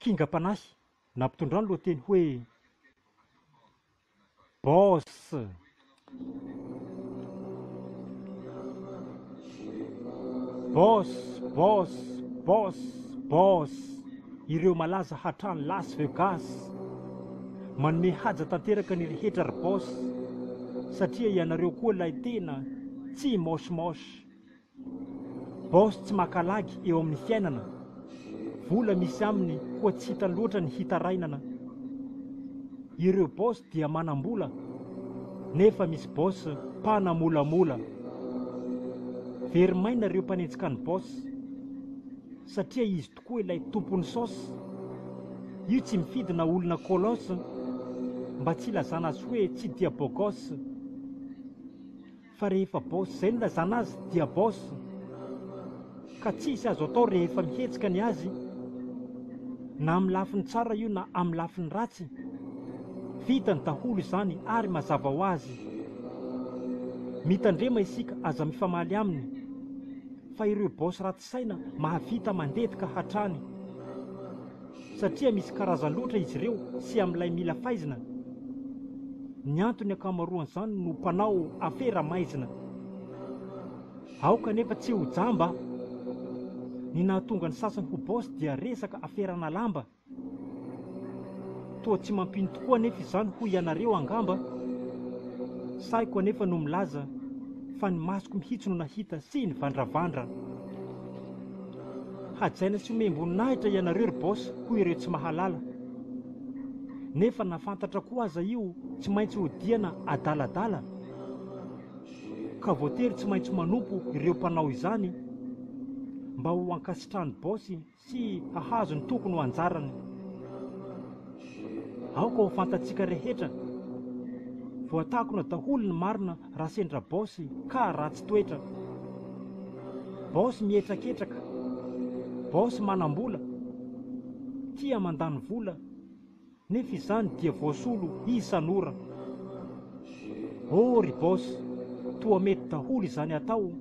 Kingam-panahy nampitondra ny lohateny hoe Boss. Boss, boss, boss, boss. Ireo malaza hatrany Las Vegas manome haja tanteraka ny rehetra ry boss, satria ianareo koa ilay tena tsy moshmosh. Boss tsy makalagy eo amin'ny fiainana, vola misy aminy koa tsy hitany loatra ny hitarainana. Ireo boss dia manam-bola, nefa misy boss mpanamolamola. Very maina ireo mpanenjika ny boss, satria izy tokoa ilay tompony saosy. Io tsy mifidy na olona kolosy, mba tsy ilazana azy hoe tsy dia bogos. Fa rehefa boss izay no ilazana azy dia boss, ka tsisy azo atao rehefa mihetsika ny azy, na amin'ny lafiny tsara io na amin'ny lafiny ratsy. Vitany daholo izany ary mazava ho azy. Mitandrema isika aza mifamaly aminy, fa ireo boss ratsy saina mahavita mandetika hatrany, satria misy karazany loatra izy ireo sy amin'ilay mila faizina. Ny antony ankamaroan'izany no mpanao afera maizina. Ao kanefa tsy ho jamba. Ny nahatonga ny sasany ho boss dia resaka aferana lamba. Toa tsy mampino tokoa anefa izany ho ianareo angamba. Saiko anefa no milaza fa ny masoko mihitsy no nahita sy ny vandravandra. Hajaina sy omem-boninahitra ianareo ry boss hoy ireo tsy mahalala. Nefa nafantatra koa aza io tsy maintsy ho diana adaladala. Ka voatery tsy maintsy manompo ireo mpanao izany, mba ho ankasitrahany bossy sy hahazo ny tokony ho anjarany. Aoka ho fantatsika rehetra, voatakona daholo ny marina raha sendra bossy ka ratsy toetra. Bossy mietraketraka, bossy manam-bola, tia mandany vola, nefa izany dia voasolo isan'ora. Ry boss, toa mety daholo izany atao.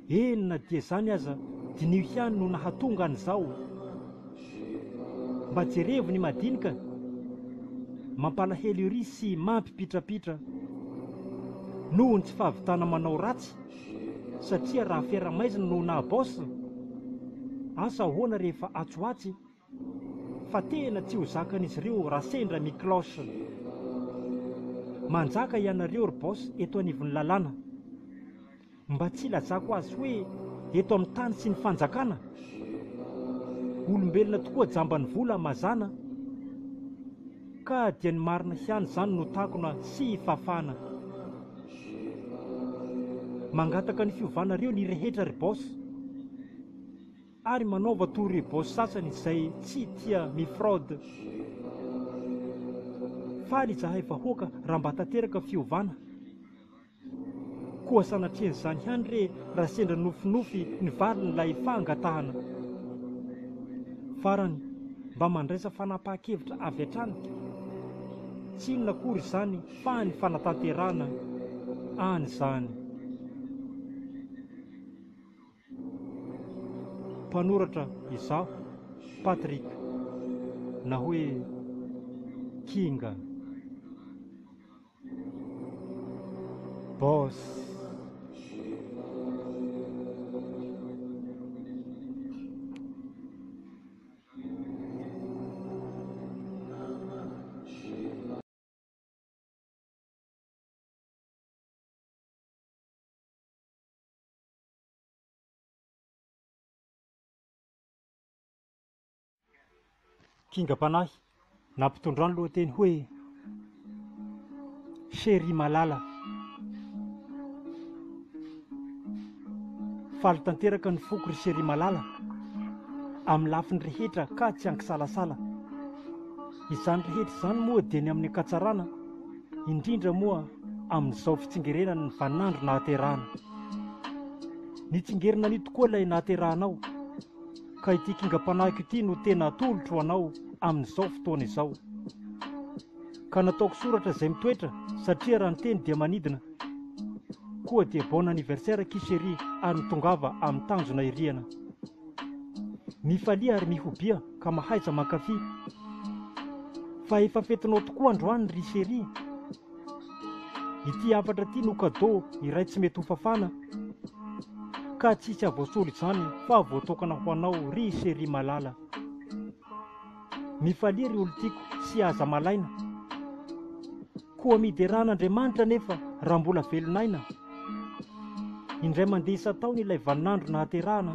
Enina dia izany aza dinio ihany no nahatonga an'izao. Mba jerevo ny madinika, mampalahelo ery sy mampipitrapitra. Noho ny tsy fahavitana manao ratsy, satria raha fiaramaizina no na boss, asa ahoana rehefa atsoatsy, fa tena tsy ho zakan'izy ireo raha sendra miklosy. Manjaka ianareo ry boss eto anivon'ny lalàna, mba tsy lazako azy hoe eto amin'ny tany sy ny fanjakana. Olombelona tokoa jambany vola mazana, ka dia ny marina ihany izany no takona sy fafana. Mangataka ny fiovanareo ny rehetra ry boss, ary manaova toy ireo boss sasany izay tsy tia mifraude. Faly izahay vahoaka raha mba tanteraka fiovana, koa sanatrean'izany ihany raha sendra nofinofy ny valin'ilay fangatahana. Farany mba mandraisa fanapahan-kevitra avy hatrany, tsy inona akory izany fa ny fanatanterahana an'izany. Mpanoratra izaho, Patrick, na hoe Kinga. Boss. Kingam-panahy nampitondra ny lohateny hoe Chéri Malala. Faly tanteraka ny foko ry Chéri Malala amin'ny lafiny rehetra ka tsy ankisalasala. Izany rehetra izany moa dia ny amin'ny akatsarana, indrindra moa amin'izao fitsingerenana ny vaninandro nahaterahana. Nitsingerina ny tokoa ilay nahaterahanao, ka ity kingam-panahiko ity no tena atolotro anao amin'izao fotoana izao. Ka nataoko soratra izay mitoetra, satria raha ny teny dia manidina. Koa dia bon anniversaire Chéri ary mitongava amin'ny tanjona iriana. mifalia ary mihobia ka mahaiza mankafy. Fa efa fetinao tokoa androany ry chéri. Ity hafatra ty no kadô iray tsy mety ho fafana, ka tsisy avoasolo izany fa voatokana ho anao ry chéri malala. Mifalia ry olo tiako sy aza malaina, koa mideran'Andriamanitra nefa raha mbola velonaina. Indray mandeha isa-taona ilay vaninandro nahaterahana,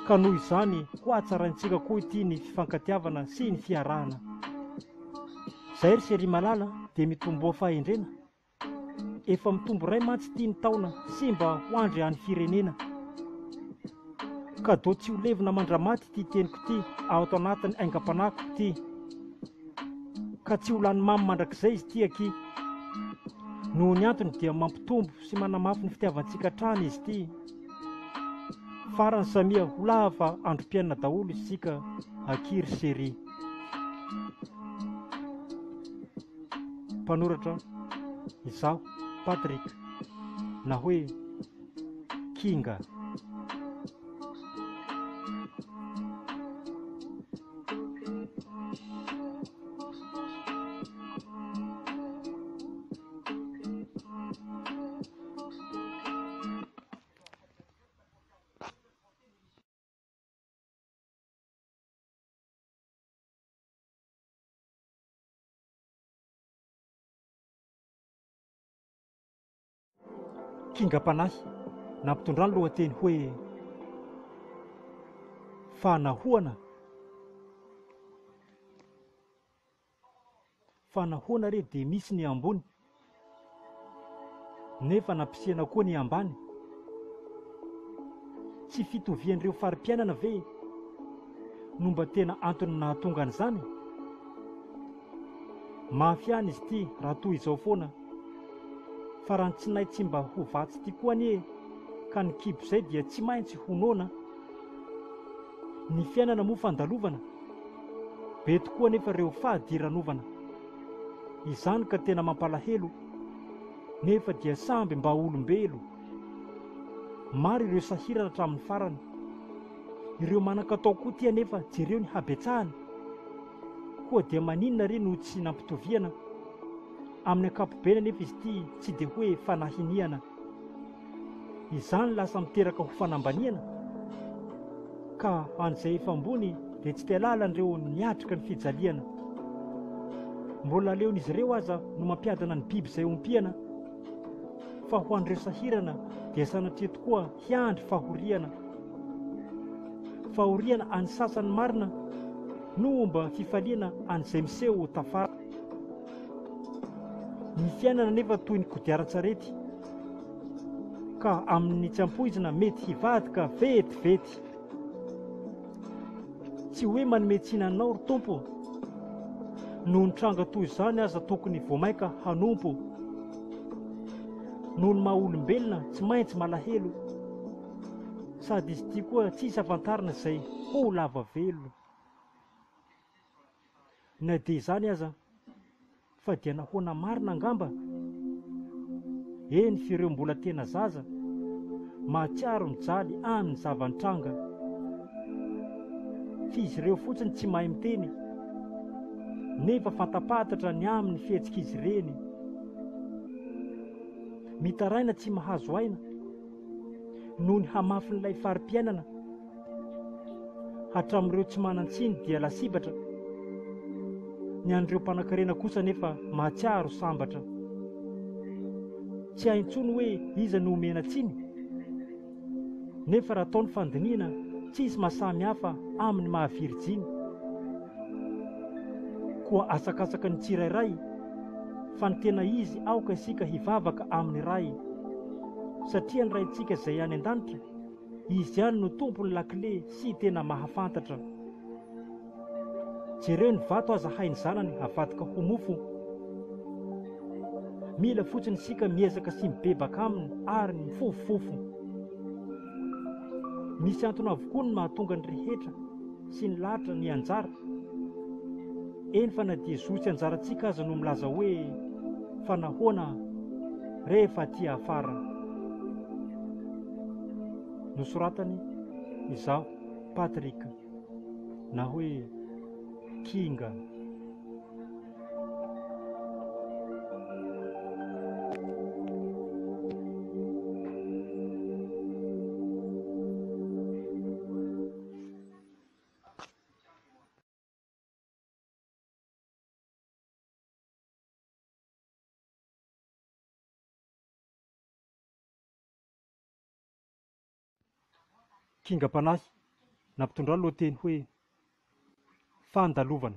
ka noho izany ho atsaraintsika koa ity ny fifankatiavana sy ny fiarahana. Zay ry chéri malala dia mitomboa fahendrena, efa mitombo ray mantsy ity ny taona sy mba ho andry any firenena. Ka do tsy ho levina mandramaty ity teniko ity ao ato anatin'ny aingam-panako ity, ka tsy ho lany mamy mandrakizay izy ity aky. Noho ny antony dia mampitombo sy manamafy ny fitiavantsika trany izy ity. Farany samia ho lava androm-piainana daholo isika aky ry chéri. Mpanoratra izaho Patrick, na hoe Kinga. Kinga-panahy nampitondra ny lohateny hoe fanahoana. Fanahoana re dia misy ny ambony, nefa nampisihana koa ny ambany. Tsy fitovian'ireo fari-piainana ve no mba tena antony nahatonga an'izany? Mafy any izy ity raha toy izao foana, fa raha ny tsinay tsy mba ho vatsy ity koa anie, ka ny kibo izay dia tsy maintsy honoana. Ny fiainana moa fandalovana, be tokoa nefa ireo fahadiranovana. Izany ka tena mampalahelo, nefa dia samby mba olombelo. Maro ireo sahirana hatramin'ny farany, ireo manan-katao koa tia nefa jereo ny habetsahany. Koa dia maninona re no tsy nampitoviana? Amin'ny ankapobeny nefa izy ity tsy dia hoe fanahiniana. Izany lasa miteraka ho fanambaniana, ka an'izay efa ambony dia tsy te-lalan'ireo niatrika ny fijaliana. Mbola leon'izy ireo aza no mampiadana ny biby izay ompiana, fa ho an'ireo sahirana dia sanatria tokoa hiandry fahoriana. Fahoriana an'ny sasany marina no mba fifaliana an'izay miseho tafara. Ny fiainana nefa toy ny kodiaran-tsarety, ka amin'ny tsy ampoizina mety hivadika vetivety. Tsy hoe manome tsinanao ry tompo, noho ny tranga toy izany aza tokony voamaika hanompo. Noho ny maha-olombelona tsy maintsy malahelo, sady izy ity koa tsisy afantarina izay ho lava velo. Na dia izany aza, fa dia nahoana marina angamba. Eny fireo mbola tena zaza, mahatsiaro mijaly amin'ny zavan-tranga. Fizy ireo fotsiny tsy mahay miteny, nefa fantapatatra ny amin'ny fihetsika izy ireny. Mitaraina tsy mahazo aina, noho ny hamafin'ilay fari-piainana. Hatramin'ireo tsy manan-tsiny dia lasibatra, ny an'ireo mpanan-karena kosa nefa mahatsiaro sambatra. Tsy hay intsony hoe iza no omena tsiny, nefa raha ataony fandiniana tsisy mahasamy hafa amin'ny mahavirijiny. Koa asakasaka ny tsirairay, fa ny tena izy aoka isika hivavaka amin'ny ray. Satria ny raintsika izay any an-danitra, izy ihany no tompony lakile sy tena mahafantatra. Jereo ny vato aza hainy zanany havadika ho mofo, mila fotsiny isika miezaka sy mibebaka aminy ary ny fofofofo. Misy antony avokoa ny mahatonga ny rehetra sy ny lahatra ny anjara. Eny fa na dia zotsy anjarantsika aza no milaza hoe fanahoana rehefa aty afara. Nosoratany izaho Patrick na hoe Kinga. Kinga-panahy nampitondra lohateny hoe fandalovana.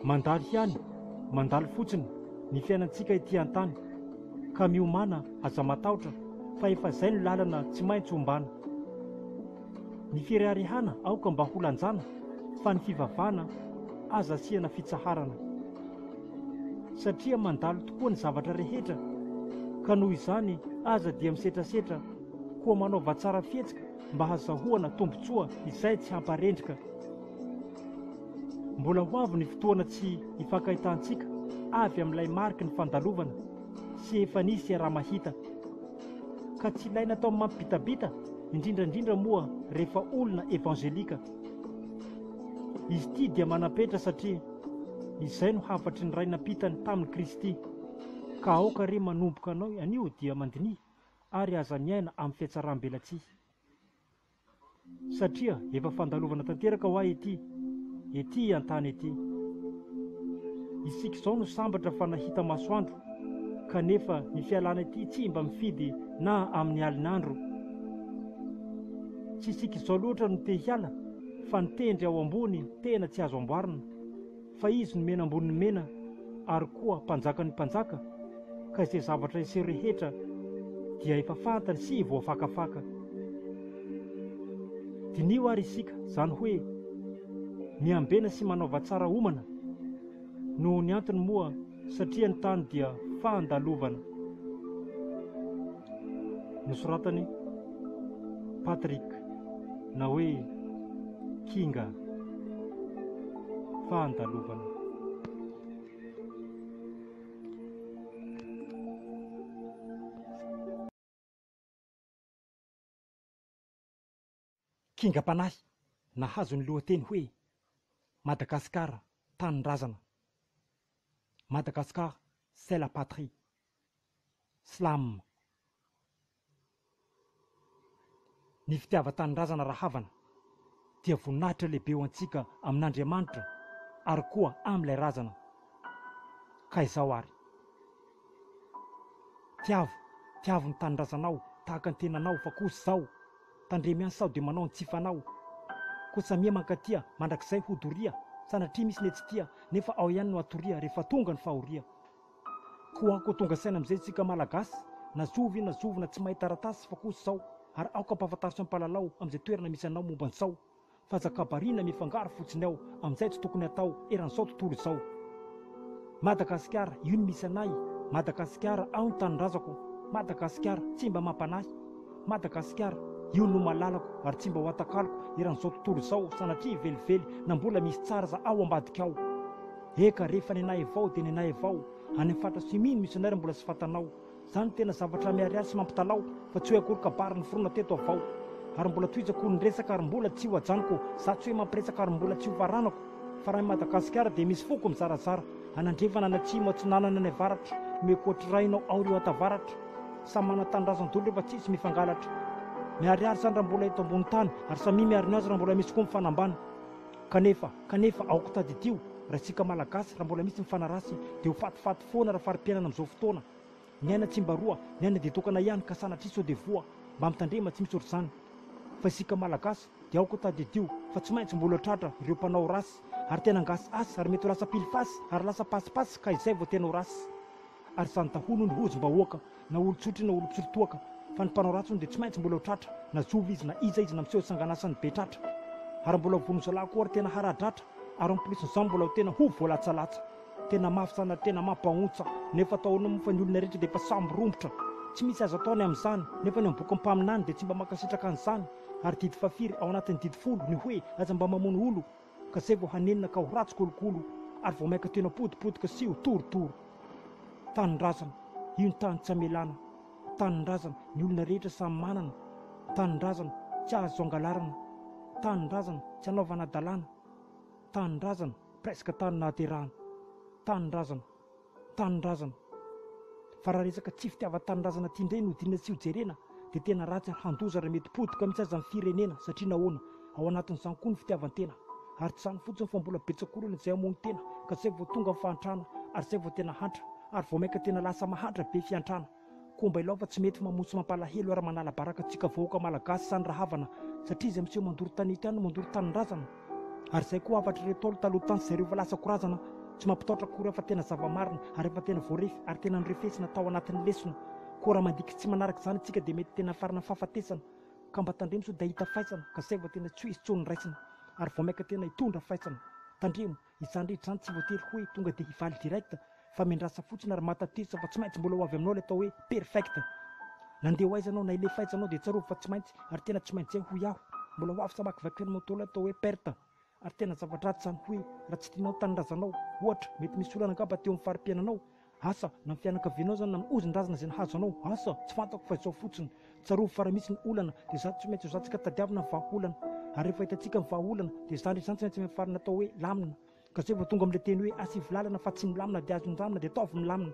Mandalo ihany, mandalo fotsiny ny fiainantsika ety an-tany, ka miomana aza matahotra fa efa izay no lalana tsy maintsy ombana. Ny fireharehana aoka mba ho lanjana, fa ny fivavahana aza asiana fitsaharana. Satria mandalo tokoa ny zavatra rehetra, ka noho izany aza dia misetrasetra koa manaova tsara fihetsika mba hazahoana tombotsoa izay tsy hamparendrika. Mbola ho avy ny fotoana tsy hifankahitantsika avy amin'ilay mariky ny fandalovana sy efa nisy raha mahita, ka tsy ilaina atao mampibitabita, indrindrandrindra moa rehefa olona evanjelika. Izy ity dia manapetra satria izay no hafatry ny ray napitany tamin'ny Kristy, ka aoka re manomboka anao anio dia mandinihy ary aza miaina amin'ny fiatsaram-belatsihy. Satria efa fandalovana tanteraka ho ahy ety an-tany ety. Isika izao no sambatra fa nahita masoandro, kanefa ny fialana ety tsy mba mifidy na amin'ny alin'andro. Tsy isika izao loatra no te hiala, fa nitendry ao ambony tena tsy azo amboarina, fa izy no mena ambony ny mena ary koa mpanjaka ny mpanjaka, ka izay zavatra iseho rehetra dia efa fantany sy voafakafaka. Dinio ary isika zany hoe miambena sy manaova tsara omana, noho ny antony moa satria ny tany dia fandalovana. Nosoratany Patrick na hoe Kinga, fandalovana. Kinga-panahy nahazo ny lohateny hoe Madagasikara tanin-drazana. Madagascar, c'est la patrie. Slam. Ny fitiava-tanin-drazana rahavana dia voninahitra lehibe ho antsika amin'Andriamanitra ary koa amin'ilay razana. Ka izao ary, tiavo ny tanin-drazanao tahaka ny tenanao, fa kosa izao tandremy any sao dia manao ny tsifanao. Kosa mia mankatia mandrakizay hodoria, sanatria misy netsy tia nefa ao ihany no atoria rehefa tonga ny fahoria. Koa ako tonga saina amin'izay tsika malagasy, na zovina tsy mahay taratasy fa kosa izao, ary aoka mpahafantaritra ny mpalalao amin'izay toerana misy anao momba an'izao, fa zakabarina mifangaro fotsiny ao amin'izay tsy tokony atao eran'izao tontolo izao. Madagasikara, io ny misy anay. Madagasikara, ao ny tanin-drazako. Madagasikara, tsy mba mampanahy. Madagasikara, io no malalako ary tsy mba ho atakaloko eran'izao tontolo izao, sanatria velively na mbola misy tsara za ao ambadika ao. Eka rehefa nenay avao dia nenay avao, any amin'ny fatra siminy misionary mbola sy fatanao. Zany tena zavatra miariary sy mampitalao, fa tsy hoe akory kabary ny forona teto avao. Ary mbola toizako ny resaka ary mbola tsy ho ajanoko, za tsy hoe mampiresaka ary mbola tsy ho varanako, fa raha Madagasikara dia misy foko mizarazara, anandrevana na tsy nanana ny avaratra, mekoatry rainao ao ireo atavaratra, samy mana tanin-drazan-dolo rehefa tsisy mifangalatra. Miariary zany raha mbola eto ambony tany, ary samy miary ny azy raha mbola misy koa mifanambany. Kanefa aoko tadidio raha isika malagasy raha mbola misy mifanarasy dia ho fatifaty foana raha fari-piainana amin'izao fotoana. Ny aina tsy mba roa, ny aina dia tokana ihany ka sanatria sao dia voa, mba mitandrema tsy misy ohatr'izany. Fa isika malagasy dia aoko tadidio fa tsy maintsy mbola tratra ireo mpanao rasy, ary tena ngasy asy ary mety ho lasa pilifasy ary lasa pasipasy, ka izay vao tena ho rasy. Ary sany daholo ny hozim-bahoaka na olotsotry na olotsolotoaka, fa ny mpanao ratsy dia tsy maintsy mbola ho tratra, na zovy izy na iza izy na miseho sanganasany be tratra. Ary mbola vonon-jalako koa ary tena haradratra, ary amin'ny polisin'izao mbola ho tena ho voalatsalatsa, tena mafy sana tena mampahontsa, nefa ataona moa fa ny olona rehetra dia efa samby rombotra. Tsy misy azo ataony amin'izany, nefa ny boky mpaminany dia tsy mba mankasitraka an'izany. Ary didy fafiry ao anatin'ny didy folo ny hoe aza mba mamono olo, ka izay vao hanenina ka ho ratsy kolokolo, ary vao maika tena potipotika sy ho torotoro. Tanin-drazana, io ny tany tsy hamelana, Tanindrazana ny olona rehetra samy manana. Tanindrazana tsy azo angalarana. Tanindrazana tsy anaovana dalàna. Tanindrazana presque tany nahaterahana. Tanindrazana, tanindrazana. Fa raha resaka tsy fitiava-tanindrazana ty indray no dinina tsy ho jerena dia tena ratsy ary handoza raha mety potika mihitsy aza amin'ny firenena, satria nahoana ao anatin'izany koa ny fitiavan-tena. Ary tsy izany fotsiny fa mbola betsaka olona izay hamono tena ka zay vao tonga amin'ny fahantrana ary zay vao tena hantra ary vao maika tena lasa mahantra be fiantrana. Koa mba ilao fa tsy mety mamono sy mampalahelo ary manala baraka antsika vahoaka malagasy zany raha havana, satria izy amin'izay mandoro tanety ihany no mandoro tanindrazana. Ary izay koa afatra ireto olo taloha tany zareo fa lasa korazana tsy mampitaotra akory fa tena zava-marina ary efa tena voarefy ary tena nirefesina tao anatin'ny lesona. Koa raha mandiky tsy manaraka izany antsika dia mety tena farina fahafatesana ka mba tandremo sao dia hita faisana ka zay vao tena tsy ho izy tsony raisina ary vao maika tena hitondra faisana. Tandremo izany rehetra izany tsy voatery hoe tonga dia hivaly direkta fa mendrasa fotsiny ary matateza fa tsy maintsy mbola ho avy aminao ilay atao hoe perfecta. Nandeha ho aiza anao na ile faizanao dia tsarovy fa tsy maintsy ary tena tsy maintsy zay ho iaho mbola ho avy samakivaky moto ilay atao hoe perta. Ary tena zavatra ratsy izany hoe raha tsy tianao tanindrazanao, ohatra mety misy olana angamba teo amin'ny fari-piainanao, asa na amin'ny fianakavianao zany na amin'ny ozin-drazana izay nahazo anao, asa tsy fantako fa izao fotsiny. Tsarovy fa raha misy ny olana dia zany tsy maintsy ho zantsika tadiavina ny vahaolana, ary rehefa hitantsika ny vahaolana dia zany rehetra zany tsy maintsy mifarina atao hoe lamina. Ka zay vao tonga amin'ilay teny hoe asy volalana fa tsy milamina dia azo milamina dia ataovy milamina.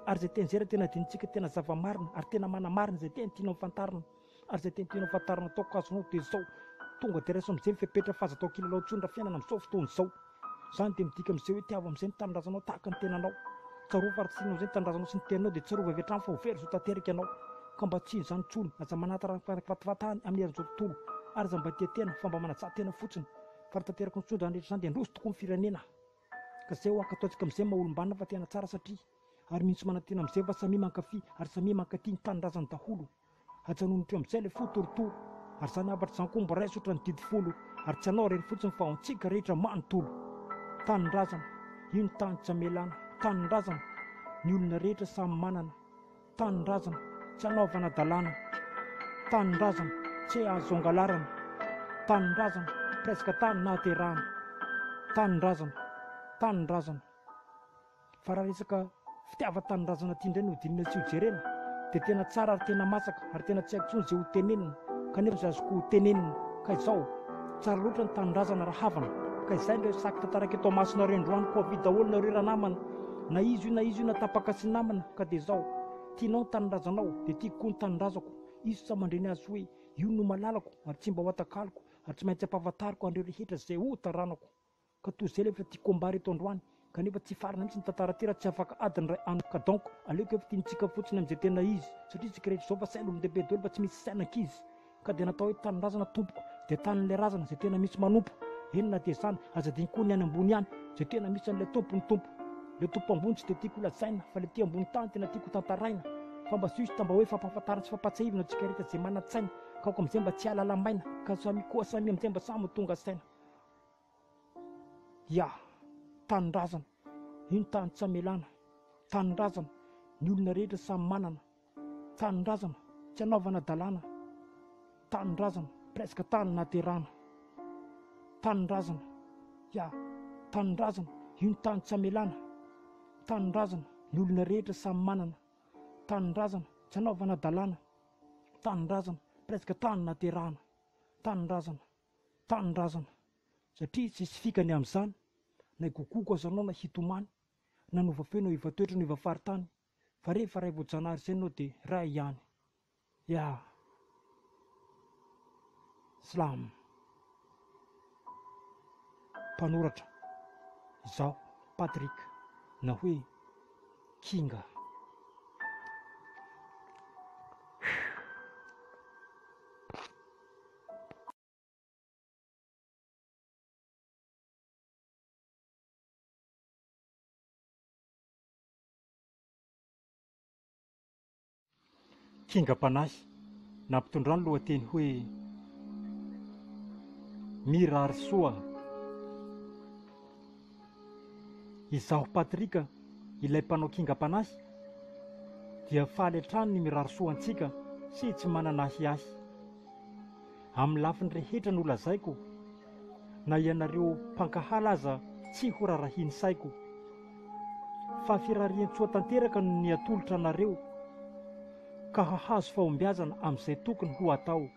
Ary zay teny zay raha tena dinintsika tena zava-marina ary tena mana-marina izay tena tianao mifantarina ary zay tena tianao fantarina ataoko azonao dia zao tonga dia raisa amin'izay mifepetra fa aza atao kilalao intsony raha fiainana amin'izao fotoan'izao. Zany dia midika amin'izay hoe tiava amin'izay ny tanindrazanao tahaka ny tenanao. Tsarovy fa raha tsy tianao izay ny tanindrazanao sy ny tenanao dia tsarovy avy hatrany fa ho very zo tanteraka ianao. Ka mba tsy izany intsony aza manatara fatifatahany amin'ny herin'izao tontolo ary aza mba tia tena fa mba manaja tena fotsiny fa raha tanteraka ny tsony zany rehetra zany dia androso tokoa ny firenena. Ka zay ho akataontsika amin'izay maha-olom-banona fa tena tsara satria ary mihitsy manantena amin'izay fa samy mankafy ary samy mankatia ny tanindrazany daholo. Hajanonitra amin'izay ilay fo torotoro ary zany afatra izany koa mba ray sotra ny didy folo ary tsy hanao rery fotsiny fa antsika rehetra manontolo. Tanindrazana io ny tany tsy hamelana. Tanindrazana ny olona rehetra samy manana. Tanindrazana tsy hanaovana dalàna. Tanindrazana tsy azo angalarana. Tanindrazana presque tany nahaterahana. Tanindrazana, tanindrazana. Fa raha resaka fitiava-tanindrazana ty indray no dinina tsy ho jerena dia tena tsara ary tena masaka ary tena tsy haiko intsony izay ho tenenina kanefa izay azoko ho tenenina. Ka izao tsara loatra ny tanindrazana raha havana. Ka izay ndray saky tantaraka eto Masina rendroany ko avy daholo nareo raha namana na izy io na tapaka sy namana. Ka dia izao tianao ny tanindrazanao dia tiako koa ny tanindrazako. Izy tsy mandreny azy hoe io no malalako ary tsy mba ho atakaloko ary tsy maintsy ampahafantariko an'ireo rehetra izay ho taranako. Ka toy izay rehefa tiako ambary eto androany kanefa tsy farina mihitsy ny tantara ty raha tsy afaka adiny ray andro. Ka donc aleoko efa tiantsika fotsiny amin'izay tena izy satria tsika rehetra izao fa sain'olon-dehibe daholo fa tsy misy sainankizy. Ka dia natao hoe tanindrazana tompoko dia tanin'ilay razana izay tena misy manompo. Enona dia izany aza diny koa ny any ambony ihany izay tena misy an'ilay tompony tompo. Ilay tompo ambony tsy dia tiako lazaina fa ilay ty ambony tany tena tiako tantaraina fa mba sy izy tamba hoe fampahafantarana sy fampatsahivana antsika rehetra izay manan-tsaina ka aoko amin'izay mba tsy alalamaina ka samy koa samy amin'izay mba samy tonga saina. Ya, tanindrazana io ny tany tsy hamelana. Tanindrazana ny olona rehetra samy manana. Tanindrazana tsy hanaovana dalàna. Tanindrazana presque tany nahaterahana. Tanindrazana, ya, tanindrazana io ny tany tsy hamelana. Tanindrazana ny olona rehetra samy manana. Tanindrazana tsy hanaovana dalàna. Tanindrazana presque tany nahaterahana. Tanindrazana, tanindrazana satria tsisy fikany amin'izany na higokoko aza anao na hitomany na nova feo na hiva toetra no hiva faritany fa rehefa ray voajanahary izay anao dia ray ihany. Ya, Slam. Mpanoratra izaho Patrik na hoe Kinga. Kinga Panahy nampitondrano lohateny hoe mirary soa. Izaho Patrika ilay mpanao Kinga Panahy dia faly hatrany ny mirary soa antsika sy tsy mananahiahy. Amin'ny lafiny rehetra no lazaiko na ianareo mpankahala aza tsy ho rarahiny saiko fa firarian-tsoa tanteraka no ny atolotra anareo ka hahazo fahombiazana amin'izay tokony ho atao.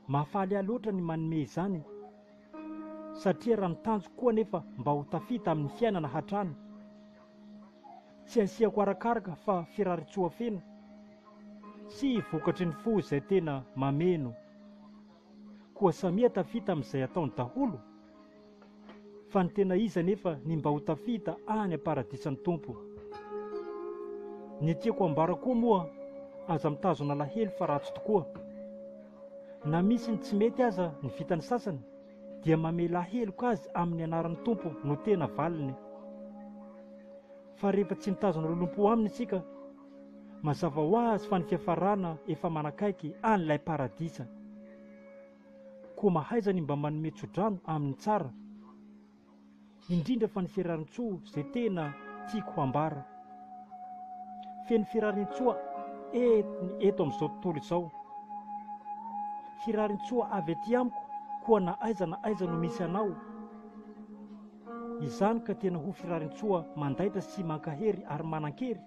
Mahafaly ahy loatra ny manome izany, satria raha nitanjo koa nefa mba ho tafita amin'ny fiainana hatrany. Tsy asiako arakaraka fa firaritsoa feno sy vokatry ny fo izay tena mameno. Koa samia tafita amin'izay ataony daholo, fa ny tena iza nefa ny mba ho tafita any am-paradisan'ny Tompo. Ny tiako ambara koa moa aza mitazona lahelo fa ratsy tokoa. Na misy ny tsy mety aza ny vitany sasany, dia mamela heloka azy amin'ny anaran'ny Tompo no tena valiny. Fa rehefa tsy mitazona lolom-po aminy isika, mazava ho azy fa ny fiafarana efa manakaiky an'ilay paradisa. Koa mahaiza ny mba manome tsodrano amin'ny tsara, indrindra fa ny firarin-tsoa izay tena tiako hambara. Feno firarin-tsoa eto amin'izao tontolo izao. Firarin-tsoa avy aty amiko, koa na aiza no misy anao. Izany ka tena ho firarin-tsoa mandaitra sy mankahery ary manan-kery,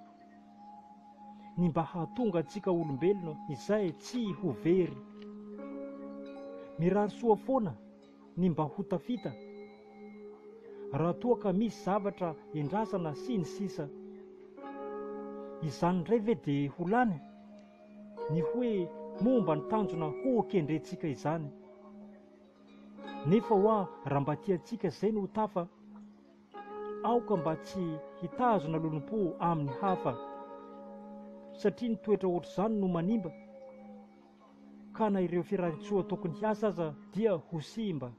ny mba hahatonga antsika olombelona izay tsy ho very. Mirary soa foana ny mba ho tafita, raha toa ka misy zavatra endrasana sy ny sisa. Izany indray ve dia ho lany ny hoe momba ny tanjona ho kendrentsika izany. Nefa hoa raha mba tiantsika izay no ho tafa, aoka mba tsy hitazona lolom-po amin'ny hafa, satria ny toetra ohatr'izany no manimba, ka na ireo firarin-tsoa tokony hiasa aza dia ho simba.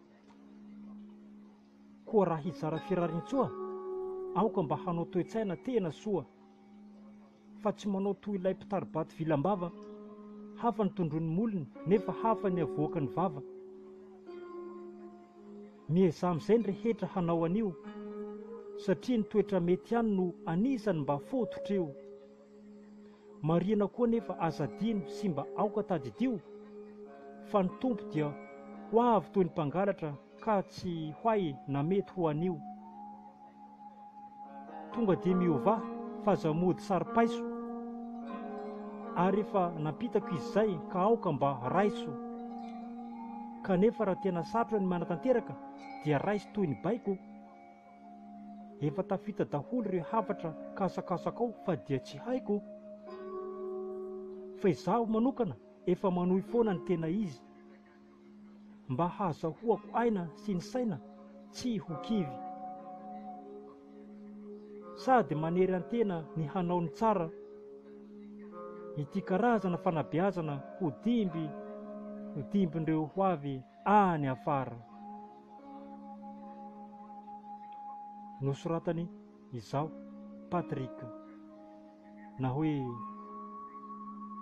Koa raha hizara firarin-tsoa, aoka mba hanao toe-tsaina tena soa, fa tsy manao toy ilay mpitaribato vilam-bava, hafa ny tondron'ny molony nefa hafa ny avoaka ny vava. Mieza amin'izay ny rehetra hanao an'io, satria ny toetra mety ihany no anisany mba fototr'io. Marina koa nefa aza dino sy mba aoka tadidio, fa ny Tompo dia ho avy toy ny mpangalatra ka tsy hoay na mety ho an'io. Tonga dia miova fa zamody saro-paiso, ary efa nampitako izay ka aoka mba raiso. Kanefa raha tena satroka ny manatanteraka dia raiso toy ny baiko. Efa tafita daholo ireo hafatra kasakasakao fa dia tsy haiko. Fa izaho manokana efa manohy foana ny tena izy, mba hahazahoako aina sy ny saina tsy ho kivy. Sady manery antena ny hanao ny tsara, ity karazana fanabeazana ho dimbin'ireo ho avy any afara. Nosoratany izaho Patrika, na hoe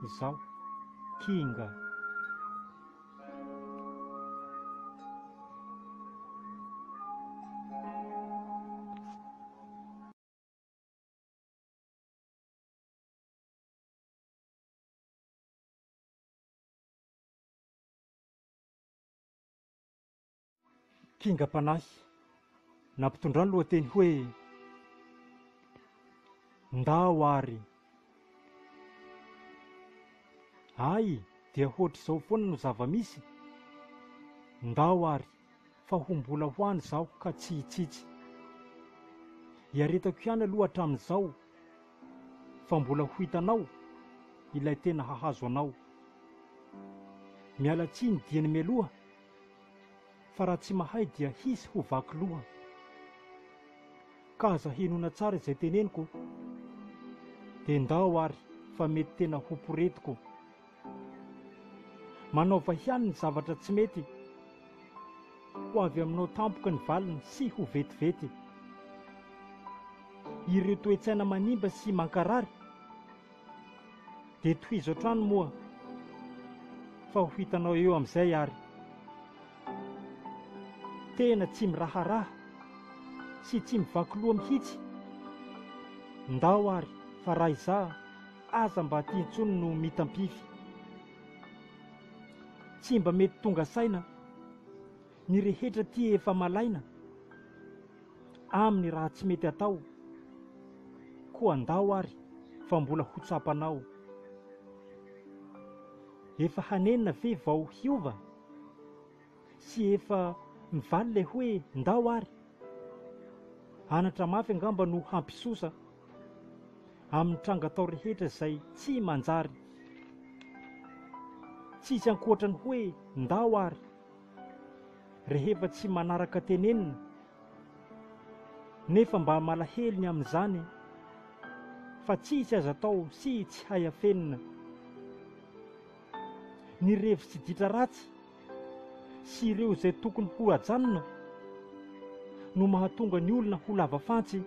izaho Kinga. Kinga-panahy, nampitondra ny lohateny hoe ndao ary. Ay, dia ohatr'izao foana no zava-misy. Ndao ary, fa ho mbola hoany zaho ka tsy hitsitsy. Iaretako ihany aloha hatramin'izao, fa mbola ho hitanao ilay tena hahazo anao. Miala tsiny diany mialoha, fa raha tsy mahay dia hisy ho vaky loha. Ka aza hinona tsara izay teneniko, dia ndao ary fa mety tena ho poretiko. Manaova ihany ny zavatra tsy mety, ho avy aminao tampoka ny valiny sy ho vetivety. Ireo toe-tsaina manimba sy mankarary, dia tohizo hatrany moa, fa ho hitanao eo amin'izay ary. Tena tsy miraharaha sy tsy mivaky loha mihitsy. Ndao ary, fa raha izaho aza mba tiantsony no mitampify. Tsy mba mety tonga saina ny rehetra ty efa malaina amin'ny raha tsy mety atao. Koa ndao ary, fa mbola ho tsapanao. efa hanenina ve vao hiova sy efa mivaly le hoe ndao ary. Anatra mafy angamba no hampisosa amin'ny tranga tao rehetra izay tsy manjary. Tsisy ankoatrany hoe ndao ary rehefa tsy manaraka tenenina, nefa mba malaheliny amin'izany fa tsisy aza tao sy tsy hay afenina. Ny revo sy ditra ratsy sy ireo izay tokony ho ajanona no mahatonga ny olona ho lava fantsy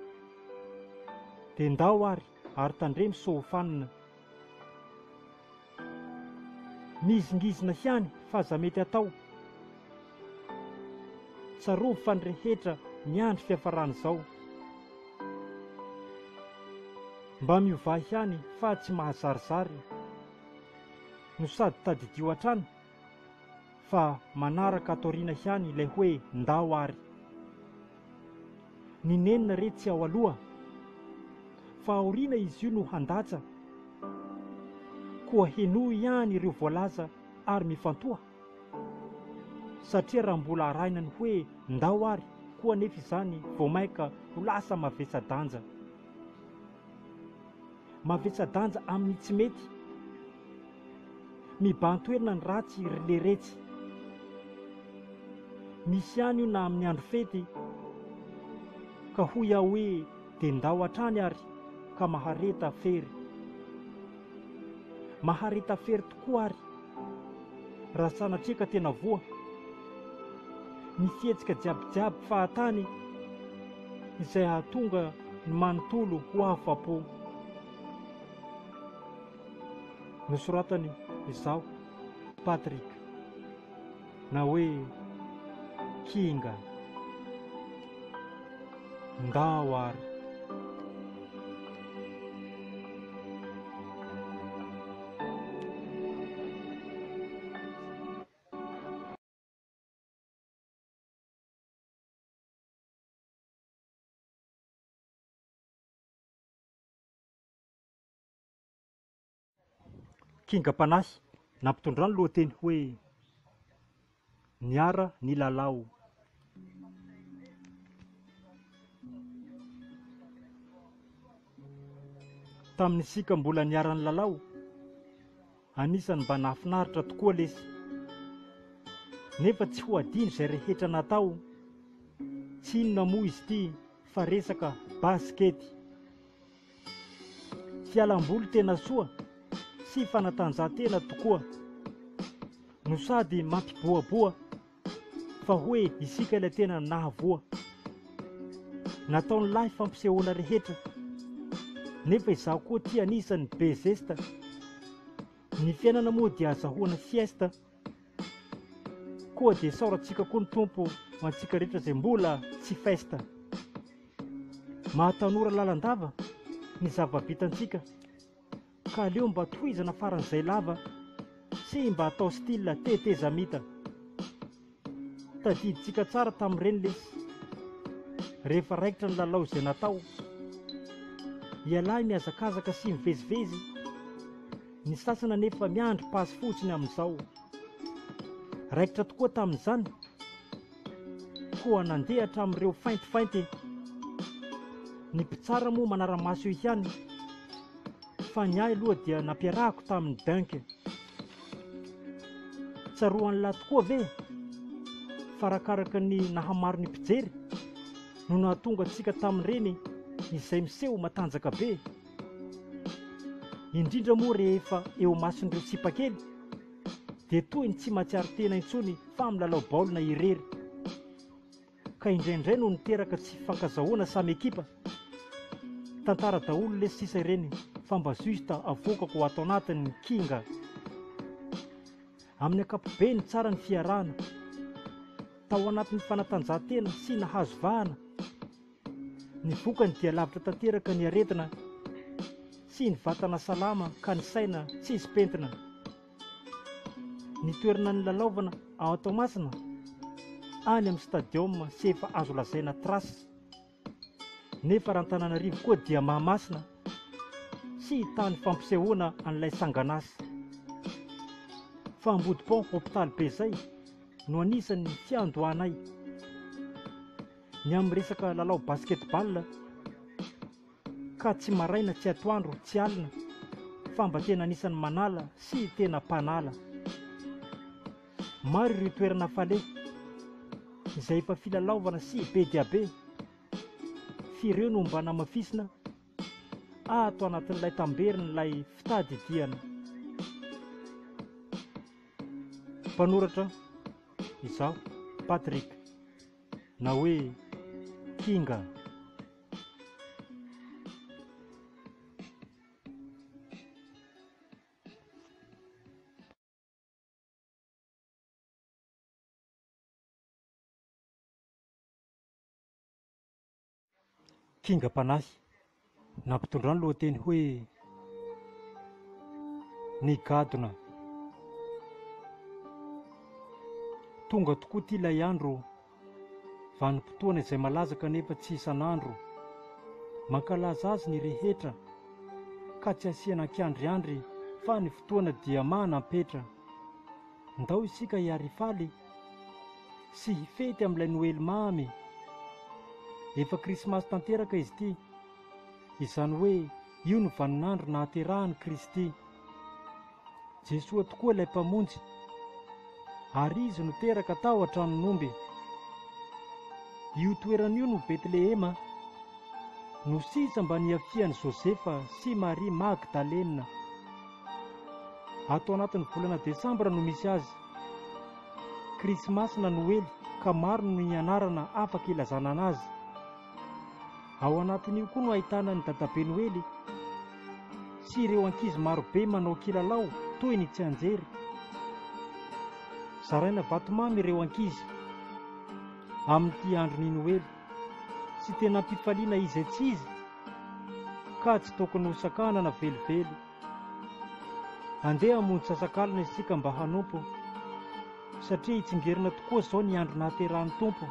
dia ndao ary tandremy sohofanina. Mizingizina hiany fa aza mety atao. Tsarovy fa ny rehetra miandry fiafarany izao. Mba miova hiany fa tsy mahazarizary no sady tadidio hatrany fa manaraka atoriana hiany ilay hoe ndao ary. Ny nenina re tsy ao aloha fa aoriana izy io no handatsa, koa heno ihany ireo voalaza ary mifantoha. Satria raha mbola araina ny hoe ndao ary koa nefa izany vao maika ho lasa mavesa-danja. Mavesa-danja amin'ny tsy mety, mibantoerina ny ratsy leretsy. Misy ihany io na amin'ny andro fety ka hoy aho hoe dia ndao hatrany ary ka mahareta fery. Mahareta fery tokoa ary raha sanatria ka tena voa. Ny fihetsika jiabijiaby fahatany izay hahatonga ny manontolo ho afa-po. Nosoratany izaho Patrick, na hoe Kinga, ndao ary. Kinga Panahy nampitondrany lohateny hoe niara ny lalao. Tamin'ny sika mbola niara ny lalao, anisany mba nahafinaritra tokoa lesy. Nefa tsy ho adino izay rehetra natao, tsy inona moa izy ity fa resaka baskety. Fialam-boly tena soa sy fanatanjahantena tokoa, no sady mampiboaboa fa hoe isika ilay tena nahavoa. Nataony lahy fampisehoana rehetra, nefa izaho koa tia anisany be zesta. Ny fiainana moa dia azahoana fiesta, koa dia saorantsika koa ny tompo ho antsika rehetra izay mbola tsy festa. Mahatanora lalandava ny zava-bitantsika, ka aleo mba tohizana faran'izay lava sy mba atao style teteza mita. Tadiditsika tsara tamin'ireny lesy, rehefa raikitra ny lalao izay natao. Ialahy mihazakazaka sy mivezivezy, ny sasana nefa miandry pasy fotsiny amin'izao. Raikitra tokoa tamin'izany, koa nandeha hatramin'ireo faintifainty. Ny mpitsara moa manara-maso io ihany, fa ny ahy aloha dia nampiarahako tamin'ny danky. Tsaroan'lahy tokoa ve? Farakaraka ny nahamaro ny mpijery no nahatonga antsika tamin'ireny izay miseho matanjaka be. Indrindra moa rehefa eo mason'ireo tsipakely dia toy ny tsy mahatsiaro tena intsony fa milalao baolina irery. Ka indraindray no niteraka tsy fankazahoana samy ekipa. Tantara daholo le sisa ireny fa mba justa avokako ho atao anatin'ny Kinga. Amin'ny ankapobeny tsara ny fiarahana, tao anatin'ny fanatanjahantena sy nahazo vahana. Ny vokany dia lavitra tanteraka ny aretina sy ny vatana salama ka ny saina tsisy pentina. Ny toerana ny lalaovana ao Toamasina, any amin'ny stadium sy efa azo lazaina trasy. Nefa raha Antananarivo koa dia Mahamasina sy tany fampisehoana an'ilay sanganasy. fa ambodi-pao hôpitaly be zay no anisan'ny fiandohanay. Ny amin'ny resaka lalao basketball ka tsy maraina tsy atoandro tsy alina fa mba tena anisan'ny manala sy tena mpanala. Maro ireo toerana fale izay efa filalaovana sy be dia be, fireo no mba namafisina ato anatin'ilay tamberina ilay fitadidiana. Mpanoratra izaho Patrick, na hoe Kinga. Kinga Panahy, nampitondra ny lohateny hoe ny gadona. Tonga tokoa ty ilay andro, vanim-potoana izay malaza kanefa tsy isan'andro, mankalaza azy ny rehetra, ka tsy asiana ankiandriandry fa ny fotoana dia manampetra. Ndao isika hiary faly sy hifety amin'ilay noely mamy, efa krismasy tanteraka izy ty, izany hoe io no vaninandro nahaterahan'i Kristy. Jesoa tokoa ilay mpamonjy, ary izy no teraka tao an-tranon'omby. Io toeran'io no Betlehema, no sisa mba niafian'i Josefa sy Maria Magdalena. Ato anatin'ny volana Desambra no misy azy, krismasy na noely, ka maro no ny anarana afaka ilazana anazy. Ao anatin'io koa no ahitana ny dadabe Noely sy ireo ankizy marobe manao kilalao toy ny tsy anjery. Zaraina vatomamy ireo ankizy amin'ity andron'ny Noely, sy tena mpifaliana izay tsy izy, ka tsy tokony ho sakanana velively. Andeha hamonjy sasakalina isika mba hanompo, satria hitsingerina tokoa izao ny andro nahaterahan'ny Tompo.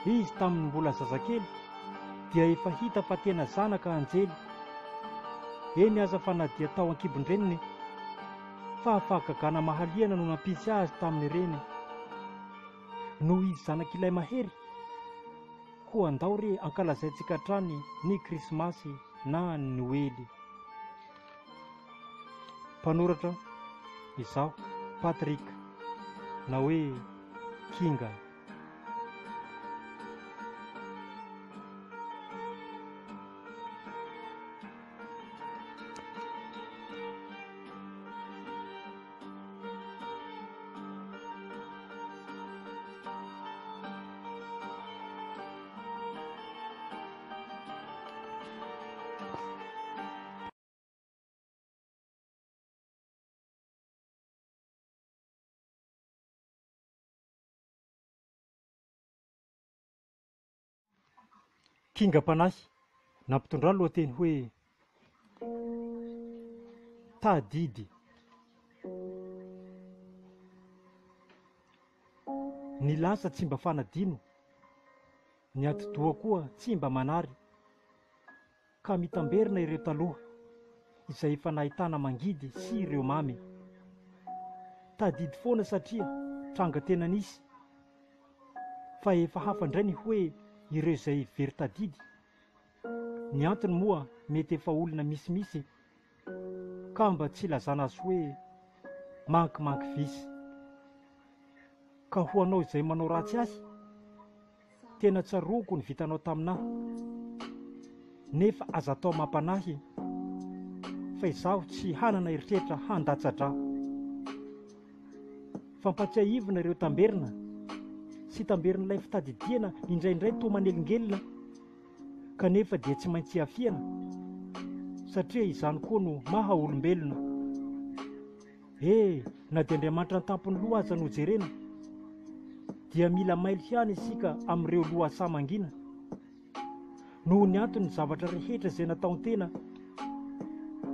Izy tamin'ny mbola zazakely dia efa hita fa tena zanaka anjely. Eny aza fa nadia tao ankibon-dreniny, fa fahagagana mahaliana no nampisy azy tamin'ireny. Noho izy zanak'ilay mahery, ho andao re ankalazaintsika hatrany ny krismasy na ny noely. Mpanoratra izaho Patrick, na hoe Kinga. Kinga Panahy, nampitondra ny lohateny hoe tadidy. Ny lasa tsy mba fanadino, ny ati-doha koa tsy mba manary, ka mitamberina ireo taloha izay efa nahitana mangidy sy ireo mamy. Tadidy foana satria tranga tena nisy, fa efa hafa indray ny hoe ireo izay very tadidy. Ny antony moa mety efa olona misimisy, ka mba tsy lazana azy hoe mankimanky visy. Ka ho anao izay manao ratsy azy, tena tsaroko ny vitanao taminahy, nefa aza atao mampanahy, fa izaho tsy hanana eritreritra handatsa-drà. Fampatsiahivina ireo tamberina sy tamberin'ilay fitadidiana indraindray toa manelingelina, kanefa dia tsy maintsy hiafiana, satria izany koa no maha olombelona. Na dia Andriamanitra ny tampony loha aza no jerena, dia mila mailo ihany isika amin'ireo loha mangina. Noho ny antony ny zavatra rehetra izay nataon tena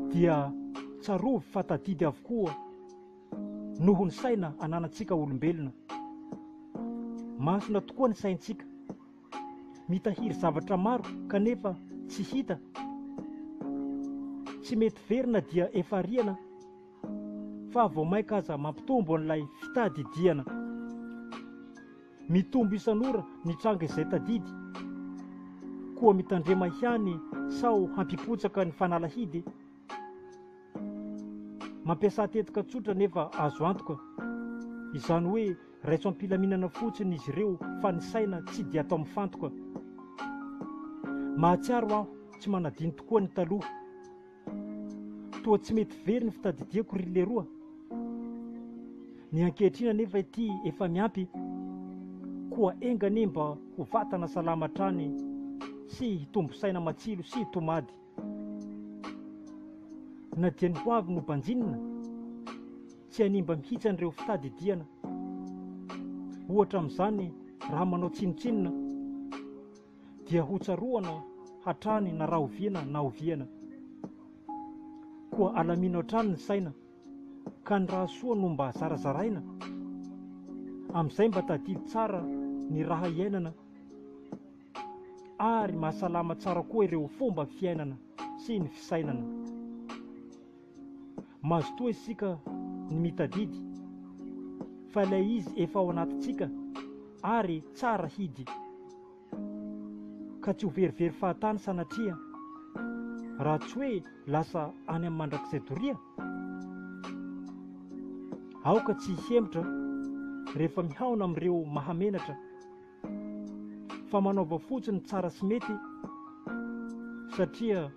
dia tsarovy fa tadidy avokoa noho ny saina ananantsika olombelona. Masina tokoa ny saintsika, mitahiry zavatra maro kanefa tsy hita, tsy mety verina dia efa riana, fa vao maika aza mampitombo an'ilay fitadidiana. Mitombo isan'ora ny tranga izay tadidy, koa mitandrema ihany sao hampipotsaka ny fanalahidy. Mampiasa tetika tsotra nefa azo antoka, izany hoe raitso ampilaminana fotsiny izy ireo fa ny saina tsy dia atao mifantoka. Mahatsiaro aho tsy manadino tokoa ny taloha, toa tsy mety very ny fitadidiako ry leroa. Ny ankehitrina nefa ity efa miampy, koa engane mba ho vatana salama trany sy hitombo saina matsilo sy hitomady. Na dia ny ho avy no banjinina, tsy hanimba mihitsy an'ireo fitadidiana. Ohatra amin'izany raha manao tsinotsinona dia ho tsaroana hatrany na raha oviana na oviana. Koa alamino hatrany ny saina, ka ny raha soa no mba zarazaraina. Amin'izay mba tadidy tsara ny raha iainana, ary mahasalama tsara koa ireo fomba fiainana sy ny fisainana. Mahazo toa isika ny mitadidy, fa ilay izy efa ao anatintsika ary tsara hidy, ka tsy ho verivery fahatany sanatria raha tsy hoe lasa any amin'ny mandrakizay doria. Aoka tsy hiemotra rehefa mihaona amin'ireo mahamenatra, fa manaova fotsiny tsara sy mety, satria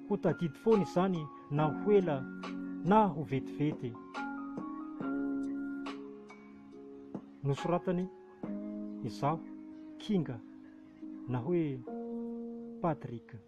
ho tadidy foana izany na ho ela na ho vetivety. Nosoratany izaho Kinga na hoe Patrika.